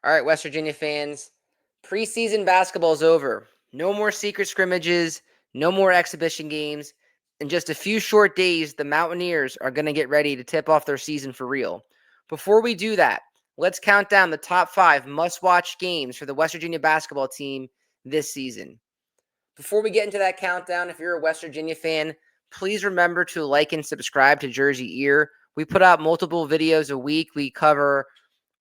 All right, West Virginia fans, preseason basketball is over. No more secret scrimmages, no more exhibition games. In just a few short days, the Mountaineers are going to get ready to tip off their season for real. Before we do that, let's count down the top 5 must-watch games for the West Virginia basketball team this season. Before we get into that countdown, if you're a West Virginia fan, please remember to like and subscribe to JerseyEER. We put out multiple videos a week. We cover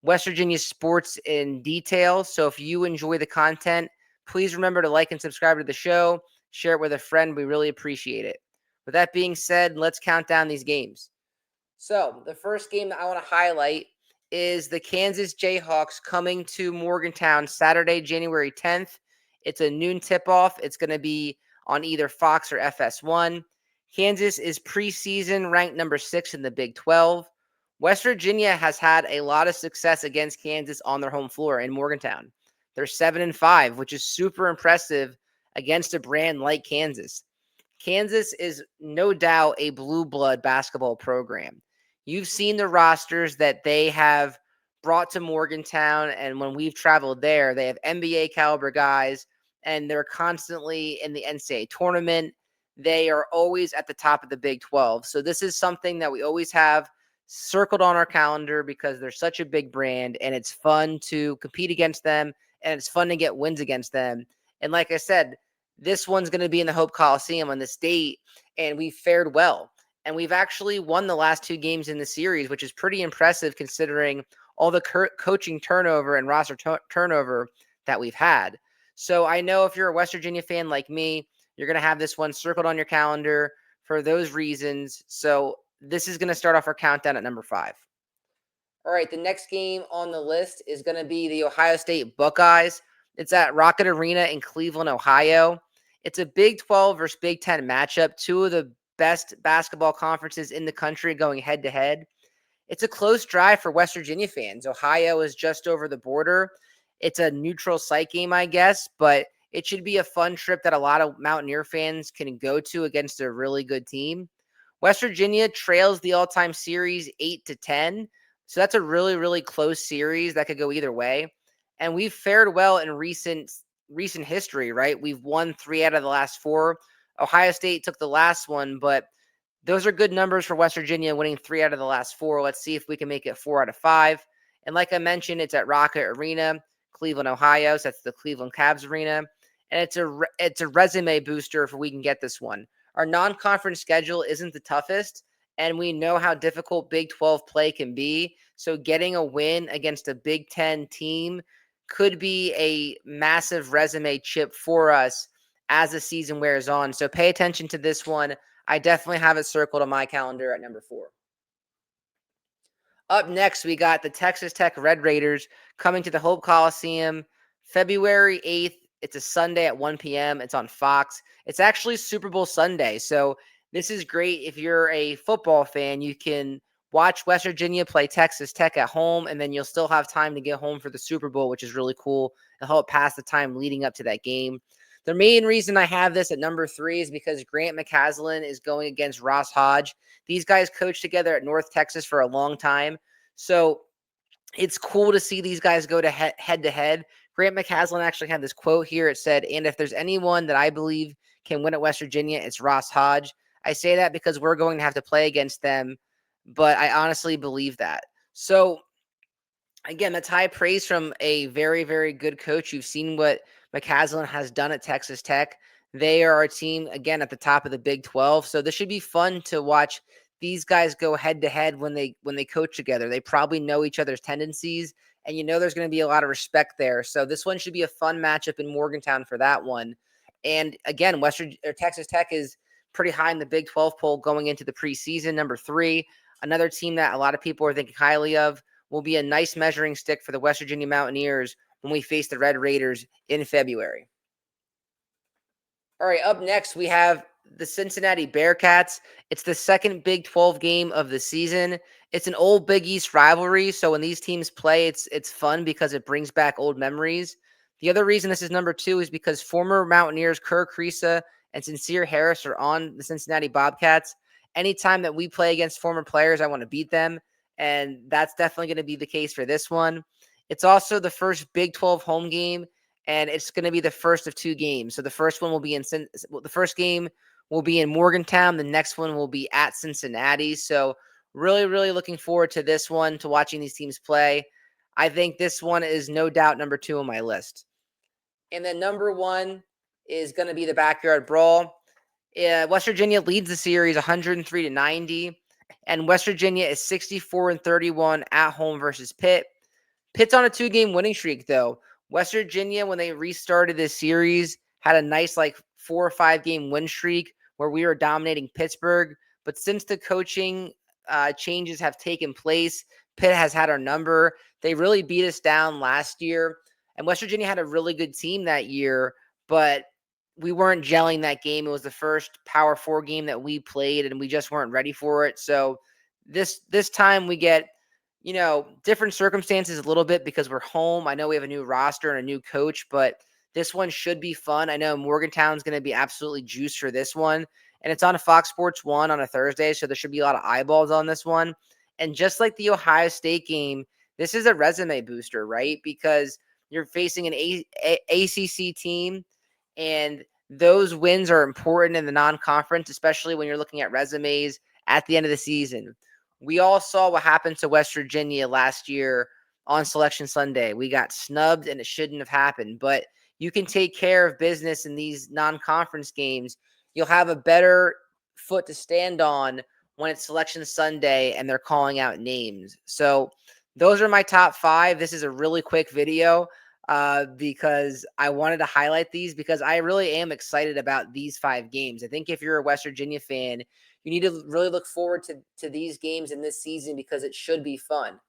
West Virginia sports in detail. So if you enjoy the content, please remember to like and subscribe to the show. Share it with a friend. We really appreciate it. With that being said, let's count down these games. So the first game that I want to highlight is the Kansas Jayhawks coming to Morgantown Saturday, January 10th. It's a noon tip-off. It's going to be on either Fox or FS1. Kansas is preseason ranked number 6 in the Big 12. West Virginia has had a lot of success against Kansas on their home floor in Morgantown. They're 7-5, which is super impressive against a brand like Kansas. Kansas is no doubt a blue blood basketball program. You've seen the rosters that they have brought to Morgantown, and when we've traveled there, they have NBA caliber guys, and they're constantly in the NCAA tournament. They are always at the top of the Big 12. So this is something that we always have circled on our calendar because they're such a big brand, and it's fun to compete against them, and it's fun to get wins against them. And like I said, this one's going to be in the Hope Coliseum on this date, and we fared well. And we've actually won the last 2 games in the series, which is pretty impressive considering all the coaching turnover and roster turnover that we've had. So I know if you're a West Virginia fan like me, you're going to have this one circled on your calendar for those reasons. So this is going to start off our countdown at number 5. All right, the next game on the list is going to be the Ohio State Buckeyes. It's at Rocket Arena in Cleveland, Ohio. It's a Big 12 versus Big 10 matchup, 2 of the best basketball conferences in the country going head-to-head. It's a close drive for West Virginia fans. Ohio is just over the border. It's a neutral site game, I guess, but it should be a fun trip that a lot of Mountaineer fans can go to against a really good team. West Virginia trails the all-time series 8-10. So that's a really, really close series that could go either way. And we've fared well in recent history, right? We've won 3 out of the last 4. Ohio State took the last one, but those are good numbers for West Virginia, winning 3 out of the last 4. Let's see if we can make it 4 out of 5. And like I mentioned, it's at Rocket Arena, Cleveland, Ohio. So that's the Cleveland Cavs Arena. And it's a resume booster if we can get this one. Our non-conference schedule isn't the toughest, and we know how difficult Big 12 play can be. So getting a win against a Big 10 team could be a massive resume chip for us as the season wears on. So pay attention to this one. I definitely have it circled on my calendar at number 4. Up next, we got the Texas Tech Red Raiders coming to the Hope Coliseum February 8th. It's a Sunday at 1 p.m. It's on Fox. It's actually Super Bowl Sunday. So this is great if you're a football fan. You can watch West Virginia play Texas Tech at home, and then you'll still have time to get home for the Super Bowl, which is really cool. It'll help pass the time leading up to that game. The main reason I have this at number 3 is because Grant McCasland is going against Ross Hodge. These guys coached together at North Texas for a long time. So it's cool to see these guys go to head-to-head. Grant McCasland actually had this quote here. It said, "And if there's anyone that I believe can win at West Virginia, it's Ross Hodge." I say that because we're going to have to play against them, but I honestly believe that. So again, that's high praise from a very, very good coach. You've seen what McCasland has done at Texas Tech. They are a team, again, at the top of the Big 12. So this should be fun to watch these guys go head-to-head when they coach together. They probably know each other's tendencies, and there's going to be a lot of respect there. So this one should be a fun matchup in Morgantown for that one. And again, Texas Tech is pretty high in the Big 12 poll going into the preseason. Number 3, another team that a lot of people are thinking highly of, will be a nice measuring stick for the West Virginia Mountaineers when we face the Red Raiders in February. All right, up next, we have the Cincinnati Bearcats. It's the second Big 12 game of the season. It's an old Big East rivalry, so when these teams play, it's fun because it brings back old memories. The other reason this is number 2 is because former Mountaineers Kerr Kriisa and Sincere Harris are on the Cincinnati Bobcats. Anytime that we play against former players, I want to beat them, and that's definitely going to be the case for this one. It's also the first Big 12 home game, and it's going to be the first of 2 games. So the first one will be the first game will be in Morgantown. The next one will be at Cincinnati. So really, really looking forward to this one, to watching these teams play. I think this one is no doubt number 2 on my list. And then number 1 is going to be the backyard brawl. West Virginia leads the series 103-90, and West Virginia is 64-31 at home versus Pitt. Pitt's on a 2-game winning streak, though. West Virginia, when they restarted this series, had a nice 4 or 5 game win streak where we were dominating Pittsburgh. But since the coaching changes have taken place, Pitt has had our number. They really beat us down last year, and West Virginia had a really good team that year, but we weren't gelling that game. It was the first Power 4 game that we played, and we just weren't ready for it. So this time we get, different circumstances a little bit because we're home. I know we have a new roster and a new coach, but this one should be fun. I know Morgantown's going to be absolutely juiced for this one, and it's on a Fox Sports 1 on a Thursday, so there should be a lot of eyeballs on this one. And just like the Ohio State game, this is a resume booster, right? Because you're facing an ACC team, and those wins are important in the non-conference, especially when you're looking at resumes at the end of the season. We all saw what happened to West Virginia last year on Selection Sunday. We got snubbed, and it shouldn't have happened. But you can take care of business in these non-conference games. You'll have a better foot to stand on when it's Selection Sunday and they're calling out names. So those are my top 5. This is a really quick video because I wanted to highlight these because I really am excited about these 5 games. I think if you're a West Virginia fan, you need to really look forward to these games in this season because it should be fun.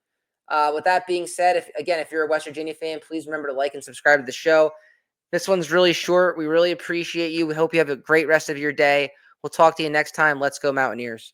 With that being said, if you're a West Virginia fan, please remember to like and subscribe to the show. This one's really short. We really appreciate you. We hope you have a great rest of your day. We'll talk to you next time. Let's go Mountaineers.